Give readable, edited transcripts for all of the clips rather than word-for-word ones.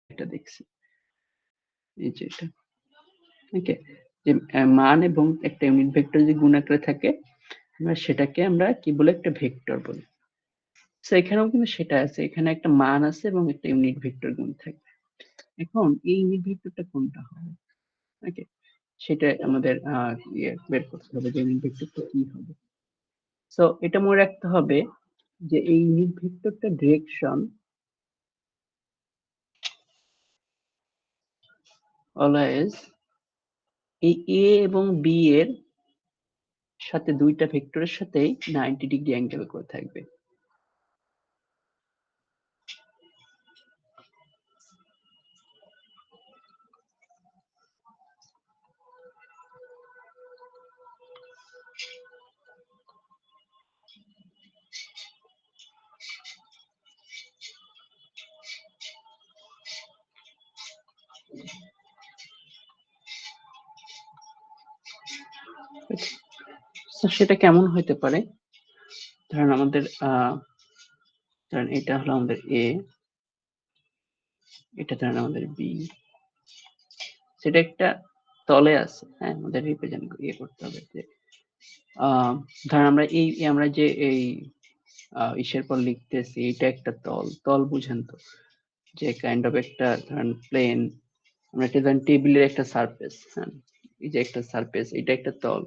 এটা দেখছি, এই যে এটা, ওকে, যে মান এবং একটা ইউনিট ভেক্টর যদি গুণ আকারে থাকে আমরা সেটাকে আমরা কি বলে, একটা ভেক্টর বলি। তো এখানেও কিন্তু সেটা আছে, এখানে একটা মান আছে এবং একটা ইউনিট ভেক্টর গুণ থাকবে। এখন এই ইউনিট ভেক্টরটা কোনটা হবে, ওকে, সেটা আমাদের বের করতে হবে যে ইউনিট ভেক্টরটা কি হবে। সো এটা মনে রাখতে হবে যে এই ইউনিট ভেক্টরটা ডিরেকশন অলওয়েজ এই এ এবং বি এর সাথে দুইটা ভেক্টরের সাথেই 90 ডিগ্রি অ্যাঙ্গেল করে থাকবে। তো সেটা কেমন হতে পারে, ধরেন আমাদের ধরেন এটা হলো আমাদের এ, এটা ধরেন আমাদের বি, সেটা একটা তলে আছে, হ্যাঁ, আমাদের রিপ্রেজেন্ট করতে হবে যে ধরেন আমরা যে এই ইসের পর লিখতেছি, এটা একটা তল, তল বুঝেন তো, যে কাইন্ড অফ একটা ধরেন প্লেন, আমরা একটা ধরেন টেবিলের একটা সারফেস, হ্যাঁ, এই যে একটা সারফেস, এটা একটা তল।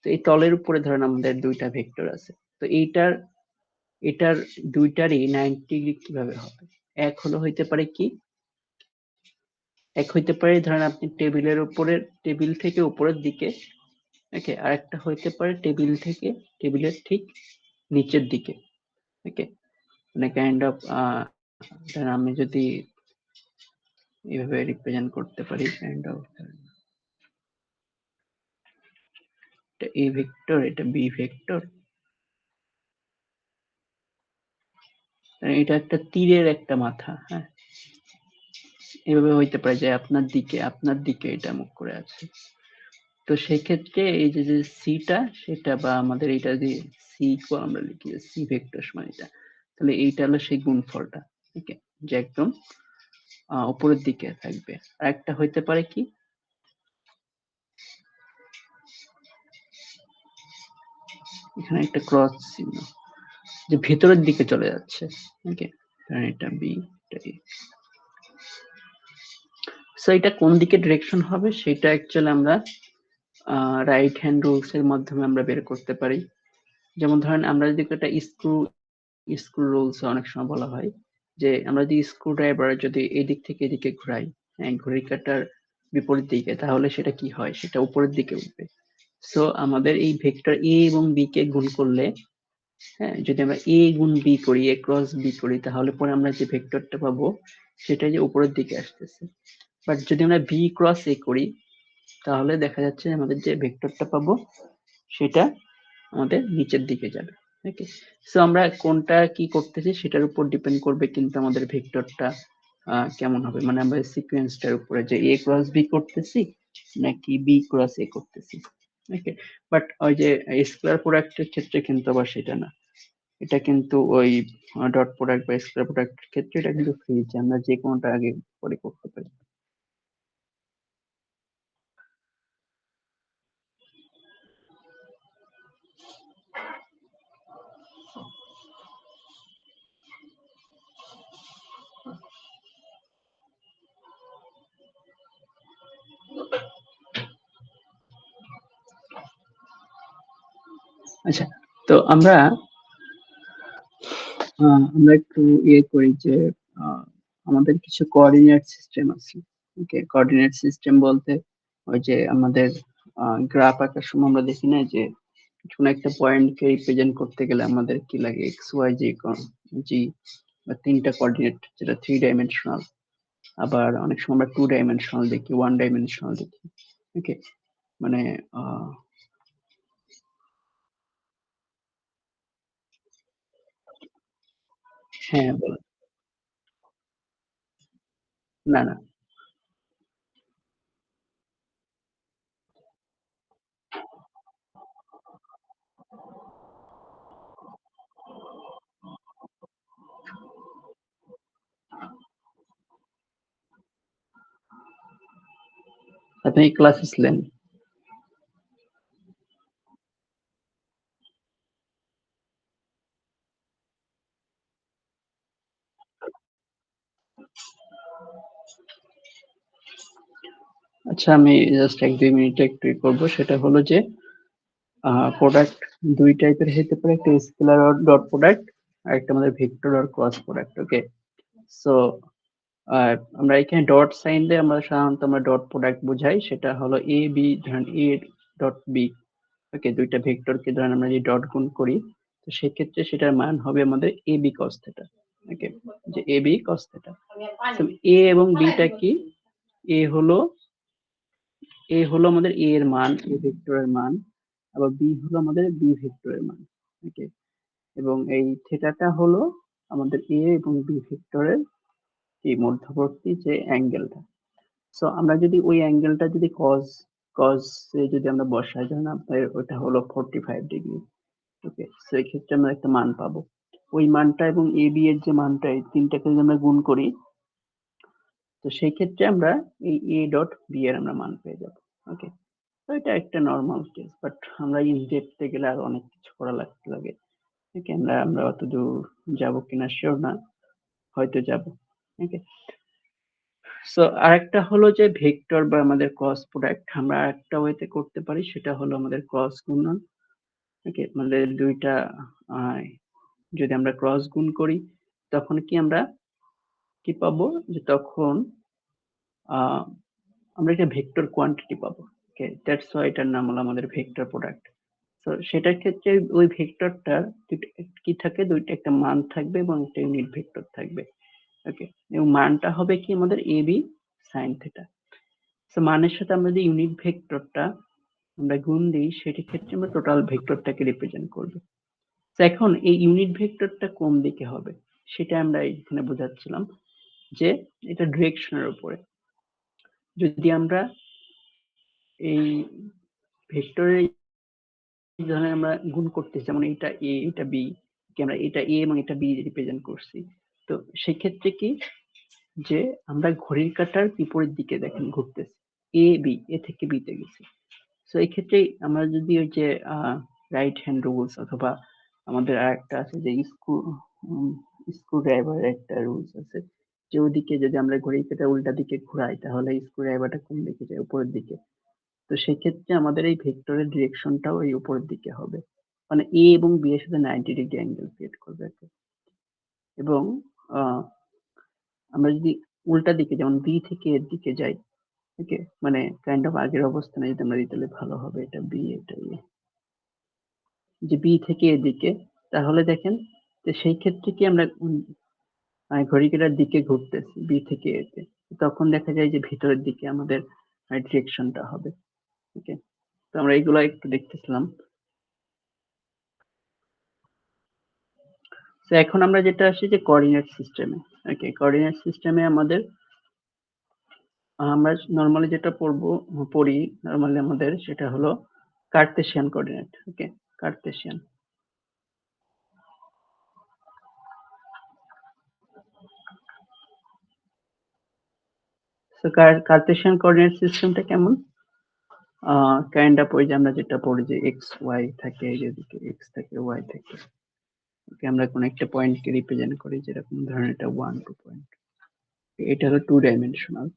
তো এই তলের উপরে ধরেন আমাদের দুইটা ভেক্টর আছে। তো এটার দুইটারই 90 ডিগ্রি কিভাবে হবে? এক হলো হইতে পারে কি, এক হইতে পারে ধরেন আপনি টেবিলের উপরে, টেবিল থেকে উপরের দিকে, ওকে, আর একটা হইতে পারে টেবিল থেকে, টেবিলের ঠিক নিচের দিকে, ওকে, মানে কাইন্ড অফ ধরেন আমি যদি এইভাবে রিপ্রেজেন্ট করতে পারি, কাইন্ড অফ এটা এ ভেক্টর, এটা বি ভেক্টর, এটা একটা তীরের একটা মাথা, হ্যাঁ, এভাবে হইতে পারে যে আপনার দিকে এটা মুখ করে আছে। তো সেক্ষেত্রে এই যে যে সিটা, সেটা বা আমাদের এটা যে সি ইকুয়াল আমরা লিখি সি ভেক্টর সমান এটা, তাহলে এইটা হলো সেই গুণফলটা, ঠিক আছে, যে একদম উপরের দিকে থাকবে। আর একটা হইতে পারে কি, এখানে একটা ক্রস চিহ্ন, যে ভেতরের দিকে চলে যাচ্ছে, ওকে, এটা বি, এটা এ। সো এটা কোন দিকে ডিরেকশন হবে সেটা অ্যাকচুয়ালি আমরা রাইট হ্যান্ড রুলস এর মাধ্যমে আমরা বের করতে পারি। যেমন ধরেন আমরা যদি একটা স্ক্রু রুলস অনেক সময় বলা হয় যে আমরা যদি স্ক্রু ড্রাইভার যদি এদিক থেকে এদিকে ঘুরাই, হ্যাঁ, ঘড়ির কাঁটার বিপরীত দিকে, তাহলে সেটা কি হয়, সেটা উপরের দিকে উঠবে। সো আমাদের এই ভেক্টর এ এবং বি কে গুণ করলে, হ্যাঁ, যদি আমরা এ গুণ বি করি, এ ক্রস বি করি, তাহলে পরে আমরা যে ভেক্টরটা পাবো সেটা যে উপরের দিকে আসতেছে। বাট যদি আমরা বি ক্রস এ করি, তাহলে দেখা যাচ্ছে আমাদের যে ভেক্টরটা পাবো সেটা আমাদের নিচের দিকে যাবে, ওকে। সো আমরা কোনটা কি করতেছি সেটার উপর ডিপেন্ড করবে কিন্তু আমাদের ভেক্টরটা কেমন হবে, মানে আমরা সিকোয়েন্সটার উপরে যে এ ক্রস বি করতেছি নাকি বি ক্রস এ করতেছি, ওকে। বাট ওই যে স্কেলার প্রোডাক্টের ক্ষেত্রে কিন্তু আবার সেটা না, এটা কিন্তু ওই ডট প্রোডাক্ট বা স্কেলার প্রোডাক্টের ক্ষেত্রে এটা কিন্তু ফ্রি, যে আমরা যে কোনোটা আগে পরে করতে পারি। আচ্ছা, তো আমরা একটু ইয়ে করি যে আমাদের কিছু কোঅর্ডিনেট সিস্টেম আছে, ওকে। কোঅর্ডিনেট সিস্টেম বলতে ওই যে আমাদের গ্রাফ আঁকার সময় আমরা দেখি না যে কোনো একটা পয়েন্টকে রিপ্রেজেন্ট করতে গেলে আমাদের কি লাগে, এক্স ওয়াই জি বা তিনটা কোঅর্ডিনেট, যেটা 3 ডাইমেনশনাল। আবার অনেক সময় আমরা 2 ডাইমেনশনাল দেখি, 1 ডাইমেনশনাল দেখি, ওকে, মানে হ্যাঁ বলেন। না না, আপনি ক্লাসে ছিলেন? আচ্ছা, আমি জাস্ট ১-২ মিনিটে একটু করব। সেটা হলো যে প্রোডাক্ট ২ টাইপের হতে পারে। একটা স্কেলার ডট প্রোডাক্ট আর একটা আমাদের ভেক্টর আর ক্রস প্রোডাক্ট। ওকে, সো আমরা এখানে ডট সাইন দিয়ে আমরা সাধারণত আমরা ডট প্রোডাক্ট বোঝাই। সেটা হলো এ বি, ধরেন এ ডট বি। ওকে, দুইটা ভেক্টরকে ধরেন আমরা যদি ডট গুণ করি, তো সেক্ষেত্রে সেটার মান হবে আমাদের এ বি কস থিটা। ওকে, যে এ বি কস থিটা। এ এবং বিটা কি? এ হলো আমাদের এ এর মান, এ ভেক্টরের মান, আবার বি হলো আমাদের বি ভেক্টরের মান। ওকে, এবং এই থিটাটা হলো আমাদের এ এবং বি ভেক্টরের এই মধ্যবর্তী যে অ্যাঙ্গেলটা। সো আমরা যদি ওই অ্যাঙ্গেলটা যদি কজ কজ যদি আমরা বসাই, ধরেন আপনার ওটা হলো 45 ডিগ্রি। ওকে, সো এই ক্ষেত্রে আমরা একটা মান পাবো। ওই মানটা এবং এ বি এর যে মানটা, এই তিনটাকে যদি আমরা গুণ করি, তো সেই ক্ষেত্রে আমরা এই এ ডট বি এর আমরা মান পেয়ে যাবো। ওকে, তো এটা একটা নরমাল কেস, বাট আমরা ইন ডেপথে গেলে আর অনেক কিছু করা লাগে। ওকে, আমরা অত দূর যাবো কিনা শিওর না, হয়তো যাবো। ওকে, সো আরেকটা হলো যে ভেক্টর বা আমাদের ক্রস প্রোডাক্ট আমরা আরেকটা ওয়েতে করতে পারি। সেটা হলো আমাদের ক্রস গুণন। ওকে, আমাদের দুইটা আহ, যদি আমরা ক্রস গুণ করি, তখন কি আমরা কি পাবো? যে তখন আহ, আমরা একটা ভেক্টর কোয়ান্টিটি পাবো। ওকে, দ্যাটস ওয়াই এটার নাম হলো আমাদের ভেক্টর প্রোডাক্ট। তো সেটার ক্ষেত্রে ওই ভেক্টরটার কি থাকে, দুইটা একটা মান থাকবে এবং একটা ইউনিট ভেক্টর থাকবে। ওকে, এবং মানটা হবে কি আমাদের এ বি সাইন থিটা। তো মানের সাথে আমরা যদি ইউনিট ভেক্টরটা আমরা গুণ দিই, সেটি ক্ষেত্রে আমরা টোটাল ভেক্টরটাকে রিপ্রেজেন্ট করবো। তো এখন এই ইউনিট ভেক্টরটা কোন দিকে হবে সেটা আমরা এখানে বোঝাচ্ছিলাম যে এটা ডিরেকশনের উপরে। যদি আমরা এই ভেক্টরের ধরেন আমরা গুণ করতেছি, যেমন এটা এ এটা বি, কি আমরা এটা এ এবং এটা বি রিপ্রেজেন্ট করছি, তো সেক্ষেত্রে কি যে আমরা ঘড়ির কাঁটার বিপরীত দিকে দেখেন ঘুরতেছি, এ বি, এ থেকে বি তে গেছি। তো এই ক্ষেত্রে আমরা যদি ওই যে রাইট হ্যান্ড রুলস, অথবা আমাদের আরেকটা আছে যে স্ক্রু ড্রাইভারের একটা রুলস আছে, যে ওদিকে যদি আমরা ঘড়ির কাঁটা উল্টা দিকে ঘুরাই, তাহলে স্ক্রু ড্রাইভারটা কোন দিকে যায়? উপরের দিকে। তো সেক্ষেত্রে আমাদের এই ভেক্টরের ডিরেকশনটাও এই উপরের দিকে হবে, মানে এ এবং বি এর সাথে 90 ডিগ্রি অ্যাঙ্গেল ক্রিয়েট করবে একটা। এবং আহ, আমরা যদি উল্টা দিকে, যেমন বি থেকে এর দিকে যাই, ওকে, মানে কাইন্ড অফ আগের অবস্থানে যদি আমরা দিতে ভালো হবে, এটা বি এটা এ, যে বি থেকে এদিকে, তাহলে দেখেন যে সেই ক্ষেত্রে কি আমরা ঘড়ি কাঁটার দিকে ঘুরতেছি বি থেকে এতে, তখন দেখা যায় যে ভিতরের দিকে আমাদের ডিরেকশনটা হবে। ওকে, তো আমরা এইগুলা একটু দেখতেছিলাম। তো এখন আমরা যেটা আসি যে কোঅর্ডিনেট সিস্টেমে। ওকে, কোঅর্ডিনেট সিস্টেমে আমাদের আমরা নর্মালি যেটা পড়ি নর্মালি আমাদের সেটা হলো কার্তেশিয়ান কোঅর্ডিনেট। ওকে, কার্তেশিয়ান। তো কার্তেশিয়ান কোঅর্ডিনেট সিস্টেমটা কেমন? কাইন্ড অফ ওই যে আমরা যেটা পড়ি যে এক্স ওয়াই থাকে, এই যেদিকে এক্স থাকে ওয়াই থাকে। ওকে, আমরা কোন একটা পয়েন্টকে রিপ্রেজেন্ট করি, যেরকম ধরেন এটা 1 2 পয়েন্ট, এটা হলো 2 ডাইমেনশনাল।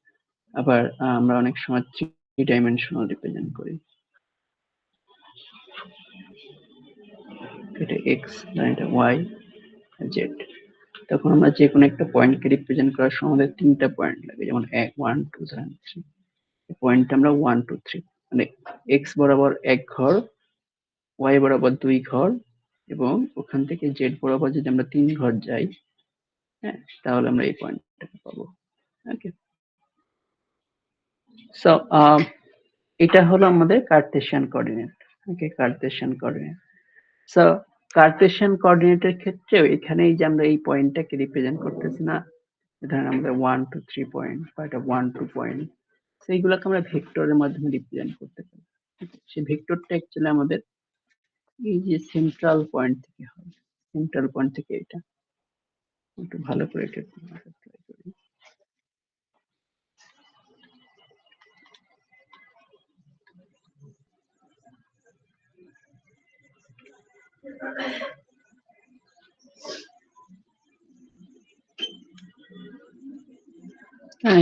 আবার আমরা অনেক সময় 3 ডাইমেনশনাল রিপ্রেজেন্ট করি। এটা এক্স, এটা ওয়াই, জেড। তখন আমরা যে কোনো একটা পয়েন্টকে রিপ্রেজেন্ট করার সময় আমাদের 3টা পয়েন্ট লাগে, যেমন 1 2 3। পয়েন্টটা আমরা 1 2 3, মানে এক্স বরাবর 1 ঘর, ওয়াই বরাবর 2 ঘর, এবং ওখান থেকে জেড বরাবর যদি আমরা 3 ঘর যাই, হ্যাঁ, তাহলে আমরা এই পয়েন্টটাকে পাবো। ওকে, সো এটা হলো আমাদের কার্তেশিয়ান কোঅর্ডিনেট। ওকে, কার্তেশিয়ান কোঅর্ডিনেট। সো কার্তেশিয়ান কোঅর্ডিনেটের ক্ষেত্রেও এখানে এই যে আমরা এই পয়েন্টটাকে রিপ্রেজেন্ট করতেছি না, ধরেন আমাদের 1 2 3 পয়েন্ট বা এটা 1 2 পয়েন্ট, সেইগুলোকে আমরা ভেক্টরের মাধ্যমে রিপ্রেজেন্ট করতে পারি। সেই ভেক্টরটা অ্যাকচুয়ালি আমাদের এই যে সেন্ট্রাল পয়েন্ট থেকে হয়, সেন্ট্রাল পয়েন্ট থেকে এটা একটু ভালো করে এটা ট্রাই করি।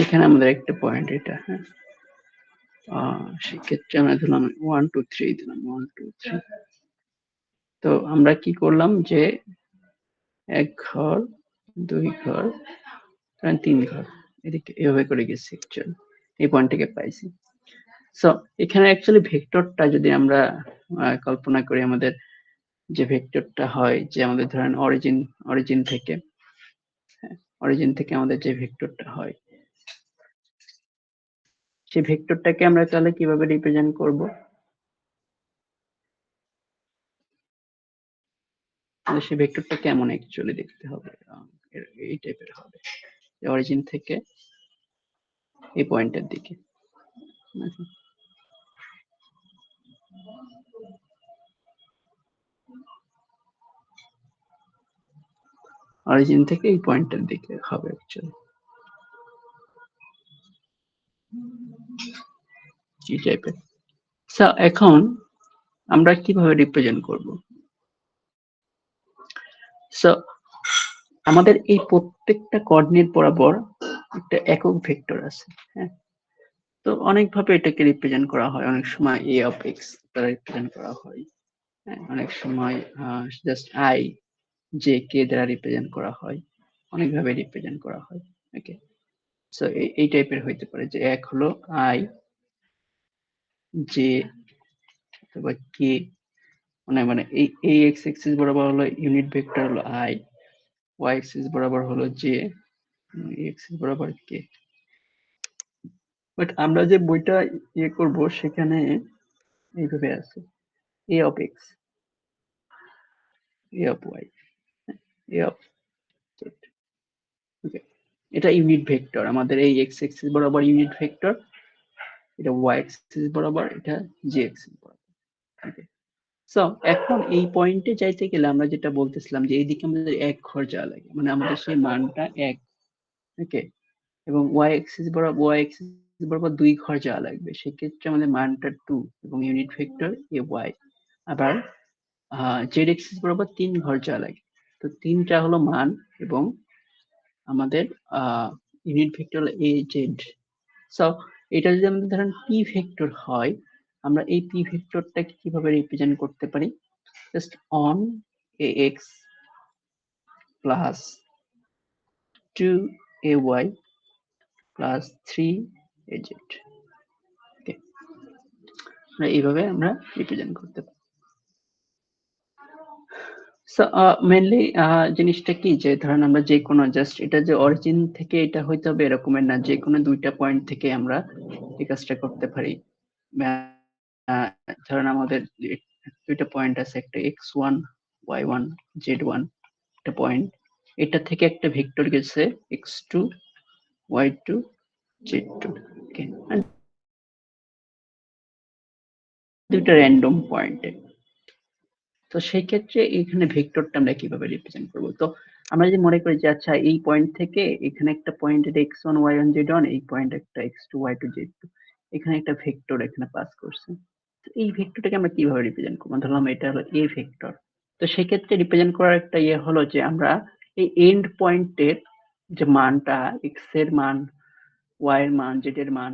এখানে আমাদের একটা পয়েন্ট এটা, হ্যাঁ, সেক্ষেত্রে আমরা দিলাম 1 2 3 দিলাম 1 2 3। তো আমরা কি করলাম যে এক ঘর, দুই ঘর, 3 ঘর, এদিকে এভাবে করে গেছি অ্যাকচুয়ালি, এই পয়েন্ট থেকে পাইছি। সো এখানে অ্যাকচুয়ালি ভেক্টরটা যদি আমরা কল্পনা করি, আমাদের যে ভেক্টরটা হয় যে আমাদের ধরেন অরিজিন থেকে, অরিজিন থেকে আমাদের যে ভেক্টরটা হয়, সেই ভেক্টরটাকে আমরা তাহলে কিভাবে রিপ্রেজেন্ট করব? সেই ভেক্টরটা কেমন অ্যাকচুয়ালি দেখতে হবে, এই টাইপের হবে, অরিজিন থেকে এই পয়েন্টের দিকে, অরিজিন থেকে এই পয়েন্টের দিকে হবে অ্যাকচুয়ালি এই টাইপের। সো এখন আমরা কিভাবে রিপ্রেজেন্ট করব? সো আমাদের এই প্রত্যেকটা কোঅর্ডিনেট বরাবর একটা একক ভেক্টর আছে, হ্যাঁ। তো অনেকভাবে এটাকে রিপ্রেজেন্ট করা হয়, অনেক সময় a of x দ্বারা রিপ্রেজেন্ট করা হয়, হ্যাঁ, অনেক সময় জাস্ট i j k দ্বারা রিপ্রেজেন্ট করা হয়, অনেকভাবে রিপ্রেজেন্ট করা হয়। ওকে, সো এই টাইপের হইতে পারে যে এক হলো i j অথবা k, মানে মানে এই x অ্যাক্সিস বরাবর হলো ইউনিট ভেক্টর হলো i, y অ্যাক্সিস বরাবর হলো j, এক্সিস বরাবর k। বাট আমরা যে বইটা ইয়ে করব সেখানে এইভাবে আছে a of x, a of y, a of z। ওকে, এটা ইউনিট ভেক্টর, আমাদের এই x অ্যাক্সিস বরাবর ইউনিট ভেক্টর, এটা y অ্যাক্সিস বরাবর, এটা z অ্যাক্সিস বরাবর। ওকে, সো এখন এই পয়েন্টে যাইতে গেলে আমরা যেটা বলতেছিলাম যে এইদিকে আমাদের এক ঘর যাওয়া লাগে, মানে আমাদের সেই মানটা এক। ওকে, এবং y অ্যাক্সিস বরাবর 2 ঘর যাওয়া লাগবে, সেক্ষেত্রে আমাদের মানটা 2 এবং ইউনিট ভেক্টর ay। আবার z অ্যাক্সিস বরাবর 3 ঘর যাওয়া লাগে, তো 3টা হলো মান এবং আমাদের ইউনিট ভেক্টর হলো az। সো এটা যদি আমাদের ধরেন p ভেক্টর হয়, আমরা এই p ভেক্টরটাকে কিভাবে রিপ্রেজেন্ট করতে পারি? Just on ax plus 2ay plus 3az। ওকে, এইভাবে আমরা রিপ্রেজেন্ট করতে পারি। সো মেইনলি জিনিসটা কি যে ধরেন আমরা যে কোনো জাস্ট এটা যে অরিজিন থেকে এটা হইতে হবে এরকমের না, যে কোনো দুইটা পয়েন্ট থেকে আমরা এই কাজটা করতে পারি। ধরেন আমাদের দুইটা পয়েন্ট আছে, একটা x1 y1 z1 একটা পয়েন্ট, এটা থেকে একটা ভেক্টর গেছে x2 y2 z2। ওকে, দুইটা র্যান্ডম পয়েন্টে। তো সেই ক্ষেত্রে এখানে ভেক্টরটা আমরা কিভাবে রিপ্রেজেন্ট করব? তো আমরা যদি মনে করি যে আচ্ছা এই পয়েন্ট থেকে এখানে একটা পয়েন্ট, এটা x1 y1 z1, এই পয়েন্ট একটা x2 y2 z2, এখানে একটা ভেক্টর এখানে পাস করছে। তো এই ভেক্টরটাকে আমরা কিভাবে রিপ্রেজেন্ট করব? ধরলাম এটা হলো a ভেক্টর। তো সেক্ষেত্রে রিপ্রেজেন্ট করার একটা ইয়ে হলো যে আমরা এই এন্ড পয়েন্টের যে মানটা, x এর মান, y এর মান, z এর মান,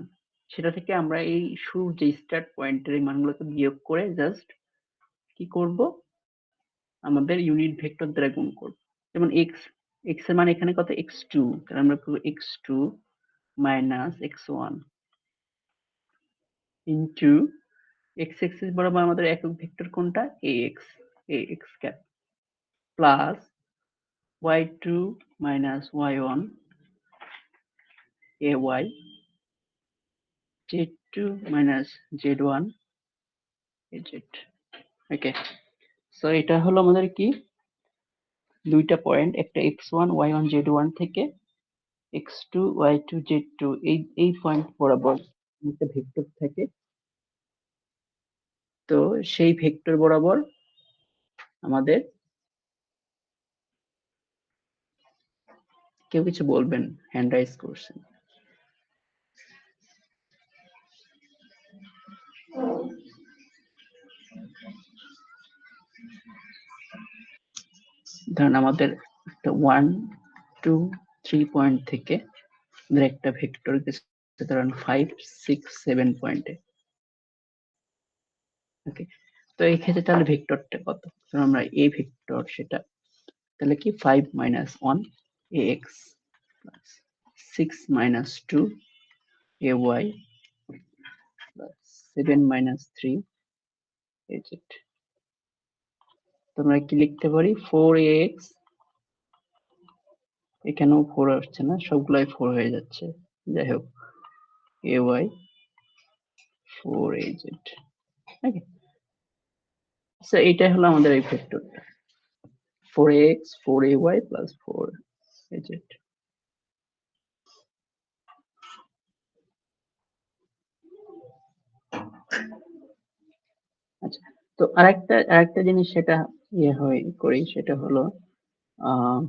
সেটা থেকে আমরা এই শুরুর যে স্টার্ট পয়েন্টের এই মানগুলোকে বিয়োগ করে জাস্ট কি করব, আমাদের ইউনিট ভেক্টর দ্বারা গুণ করব। যেমন x এর মান এখানে কত, x2, তাহলে আমরা করব x2 minus x1 into x axis বরাবর আমাদের একক ভেক্টর কোনটা, ax cap, plus y2 minus y1 ay, z2 minus z1 az। ওকে, সো এটা হলো আমাদের কি দুইটা পয়েন্ট, একটা x1 y1 z1 থেকে x2 y2 z2, এই পয়েন্ট বরাবর একটা ভেক্টর থাকে। তো সেই ভেক্টর বরাবর আমাদের, কেউ কিছু বলবেন, হ্যান্ড রাইজ করছেন। ধরেন আমাদের একটা 1 2 3 পয়েন্ট থেকে একটা ভেক্টর গেছে ধরেন 5 6 7 পয়েন্টে। ওকে, তো এই ক্ষেত্রে তাহলে ভেক্টরটা কত? ধরুন আমরা a ভেক্টর, সেটা তাহলে কি 5 minus 1 ax plus 6 minus 2 ay plus 7 minus 3 az। তোমরা কি লিখতে পারি 4ax, এখানেও 4 আসছে না, সবগুলাই 4 হয়ে যাচ্ছে, যাই হোক ay 4az। ওকে, সো এইটাই হলো আমাদের এই ভেক্টরটা 4ax 4ay plus 4az। আচ্ছা, তো আরেকটা জিনিস সেটা করি, সেটা হলো আহ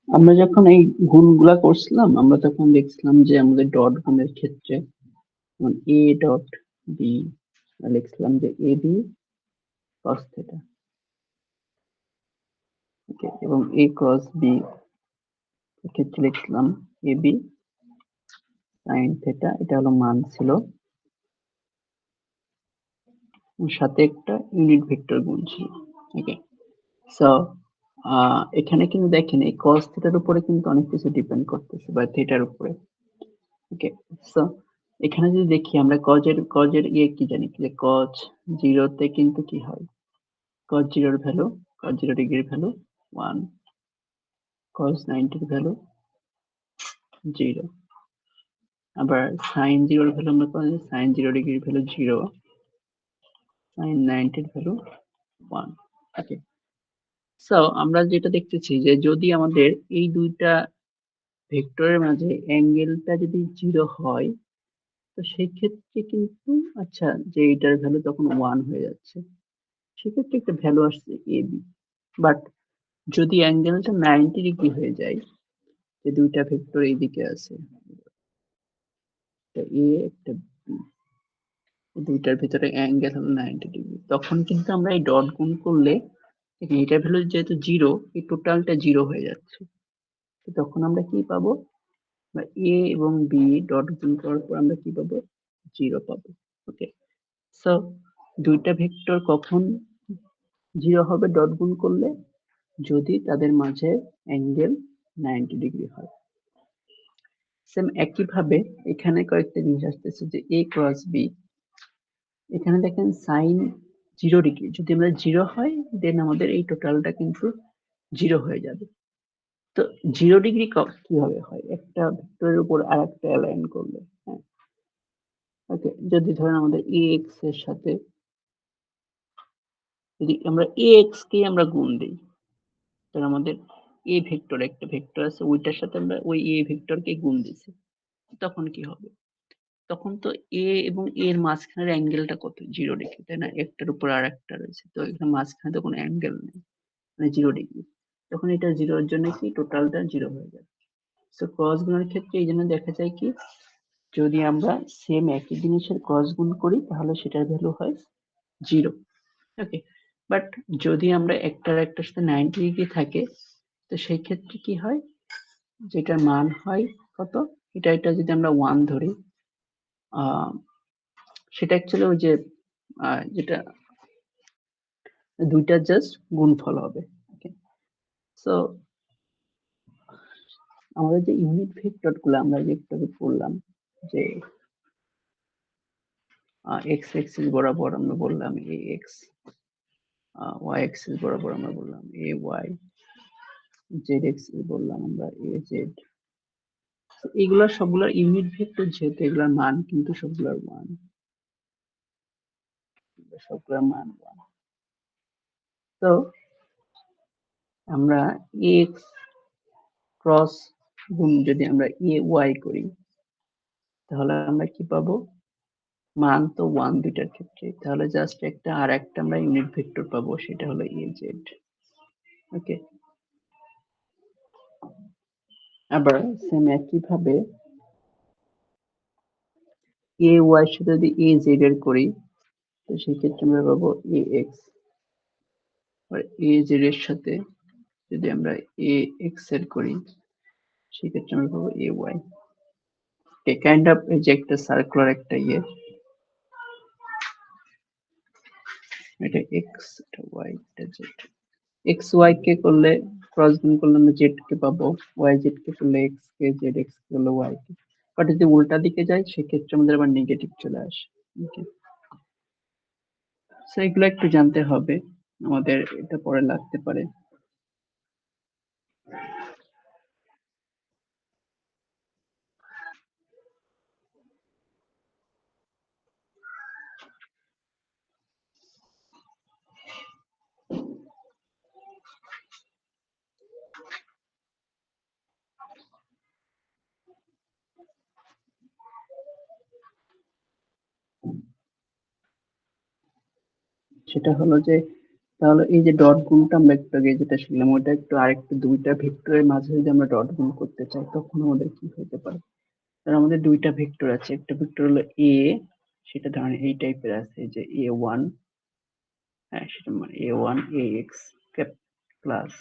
আমরা যখন এই গুণগুলা করছিলাম, আমরা তখন দেখছিলাম যে আমাদের ডট গুণের ক্ষেত্রে এ ডট বি লিখছিলাম যে এ বি cos থিটা, ওকে, এবং এ ক্রস বি ক্ষেত্রে লিখছিলাম এ বি sin থিটা, এটা হলো মান ছিল, সাথে একটা ইউনিট ভেক্টর গুণ ছিল। ওকে, সো এখানে কিন্তু দেখেন এই cos থিটার উপরে কিন্তু অনেক কিছু ডিপেন্ড করতেছে, বা থিটার উপরে। ওকে, সো এখানে যদি দেখি আমরা কজের কি জানি যে cos 0 তে কিন্তু কি হয়, cos 0 এর ভ্যালু, cos 0 ডিগ্রির ভ্যালু 1, cos 90 এর ভ্যালু 0, আবার sin 0 এর ভ্যালু আমরা পাই, sin 0 ডিগ্রির ভ্যালু 0, sin 90 এর ভ্যালু 1। ওকে, সো আমরা যেটা দেখতেছি যে যদি আমাদের এই দুইটা ভেক্টরের মাঝে অ্যাঙ্গেলটা যদি 0 হয়, তো সেই ক্ষেত্রে কিন্তু আচ্ছা যে এটার ভ্যালু তখন 1 হয়ে যাচ্ছে, সেক্ষেত্রে একটা ভ্যালু আসছে ab। বাট যদি অ্যাঙ্গেলটা 90 ডিগ্রি হয়ে যায়, যে দুইটা ভেক্টর এইদিকে আছে, একটা এ একটা বি, দুইটার ভিতরে অ্যাঙ্গেল হলো 90 ডিগ্রি, তখন কিন্তু আমরা এই ডট গুণ করলে এটার ভ্যালু যেহেতু 0, এই টোটালটা 0 হয়ে যাচ্ছে, তো তখন আমরা কি পাবো, বা এ এবং বি ডট গুণ করার পর আমরা কি পাবো, 0 পাবো। ওকে, সো দুইটা ভেক্টর কখন 0 হবে ডট গুণ করলে, যদি তাদের মাঝে অ্যাঙ্গেল 90 ডিগ্রি হয়। সেম একইভাবে এখানে কয়েকটা জিনিস আসতেছে যে a ক্রস বি, এখানে দেখেন সাইন 0 ডিগ্রি যদি আমরা 0 হয়, দেন আমাদের এই টোটালটা কিন্তু 0 হয়ে যাবে। তো 0 ডিগ্রি কিভাবে হয়, একটা ভেক্টরের উপর আরেকটা অ্যালাইন করলে। হ্যাঁ, ওকে, যদি ধরেন আমাদের ax এর সাথে যদি আমরা ax কে আমরা গুণ দিই, তাহলে আমাদের a ভেক্টর, একটা ভেক্টর আছে ওইটার সাথে আমরা ওই a ভেক্টরকে গুণ দিছি, তখন কি হবে, তখন তো a এবং a এর মাঝখানের অ্যাঙ্গেলটা কত, 0 ডিগ্রি, তাই না? একটার উপর আরেকটা রয়েছে, তো এখানে মাঝখানে তো কোনো অ্যাঙ্গেল নেই, মানে 0 ডিগ্রি, তখন এটা 0 এর জন্য কি টোটালটা 0 হয়ে যাবে। সো ক্রস গুণের ক্ষেত্রে এই জন্য দেখা যায় কি, যদি আমরা সেম একই জিনিসের ক্রস গুণ করি তাহলে সেটার ভ্যালু হয় 0। ওকে, বাট যদি আমরা একটার সাথে 90 ডিগ্রি থাকে, তো সেই ক্ষেত্রে কি হয়, যেটার মান হয় কত, এটা যদি আমরা 1 ধরি, সেটা অ্যাকচুয়ালি ওই যে যেটা দুইটা জাস্ট গুণফল হবে। ওকে, সো আমাদের যে ইউনিট ভেক্টর গুলো আমরা যে একটু আগে পড়লাম, যে এক্স এক্সিস বরাবর আমরা বললাম এ এক্স, ওয়াই এক্সিস বরাবর আমরা বললাম এ ওয়াই, জেড এক্সিস বললাম আমরা এ জেড, এগুলা সবগুলোর ইউনিট ভেক্টর, যেহেতু এগুলার মান কিন্তু সবগুলোর 1, সবগুলোর মান 1। তো আমরা এক্স ক্রস গুণ যদি আমরা এ ওয়াই করি, তাহলে আমরা কি পাবো, মান তো 1 দুইটার ক্ষেত্রে, তাহলে জাস্ট একটা আর একটা আমরা ইউনিট ভেক্টর পাবো, সেটা হলো az। ওকে, আবার সেম একই ভাবে ay এর সাথে যদি az এর করি, তো সেই ক্ষেত্রে আমরা পাবো ax। আর az এর সাথে যদি আমরা ax এর করি, সেই ক্ষেত্রে আমরা পাবো ay। কাইন্ড অফ এই যে একটা সার্কুলার একটা এটা এক্স, এটা ওয়াই, এটা জেড। এক্স ওয়াই কে করলে ক্রস গুণ করলে আমরা জেড কে পাবো, ওয়াই জেড কে করলে এক্স কে, জেড এক্স কে করলে ওয়াই কে। বাট যদি উল্টা দিকে যায় সেক্ষেত্রে আমাদের আবার নেগেটিভ চলে আসে। ওকে, সো এগুলো একটু জানতে হবে, আমাদের এটা পরে লাগতে পারে। সেটা হলো যে, তাহলে এই যে ডট গুণটা আমরা একটু আগে যেটা শিখলাম, ওটা একটু আরেকটু দুইটা ভেক্টরের মাঝে যদি আমরা ডট গুণ করতে চাই, তখন আমাদের কি হতে পারে? কারণ আমাদের দুইটা ভেক্টর আছে, একটা ভেক্টর হলো এ, সেটা ধরেন এই টাইপের আছে যে a1, হ্যাঁ সেটা মানে a1 ax cap plus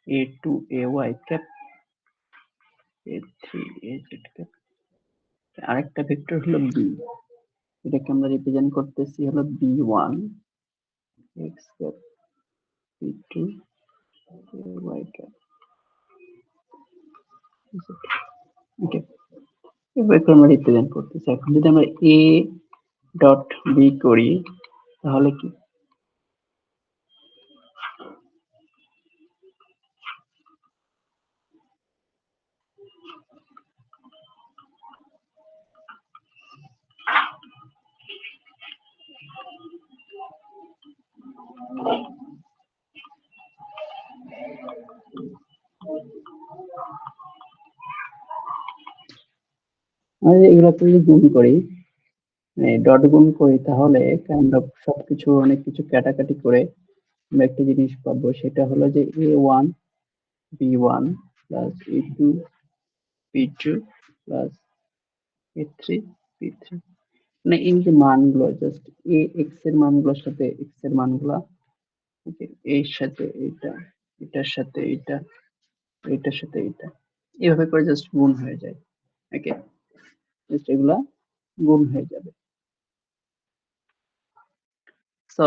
a2 ay cap a3 az cap. আরেকটা ভেক্টর হলো বি, এটাকে আমরা রিপ্রেজেন্ট করতেছি হলো b1 x cap b2 ay cap. Okay, এভাবে আমরা রিপ্রেজেন্ট করতেছি। এখন যদি আমরা a ডট বি করি, তাহলে কি আমরা এগুলোকে যদি গুণ করি, ডট গুণ করি, তাহলে কাইন্ড অফ সবকিছু অনেক কিছু কাটাকাটি করে আমরা একটা জিনিস পাবো, সেটা হলো যে a1 b1 plus a2 b2 plus a3 b3। মানে এই যে মানগুলো জাস্ট এ এক্স এর মানগুলোর সাথে এক্স এর মানগুলা, ওকে, এর সাথে এটা, এটার সাথে এটা, এটার সাথে এটা, এভাবে করে জাস্ট গুণ হয়ে যায়। ওকে, জাস্ট এগুলা গুণ হয়ে যাবে। সো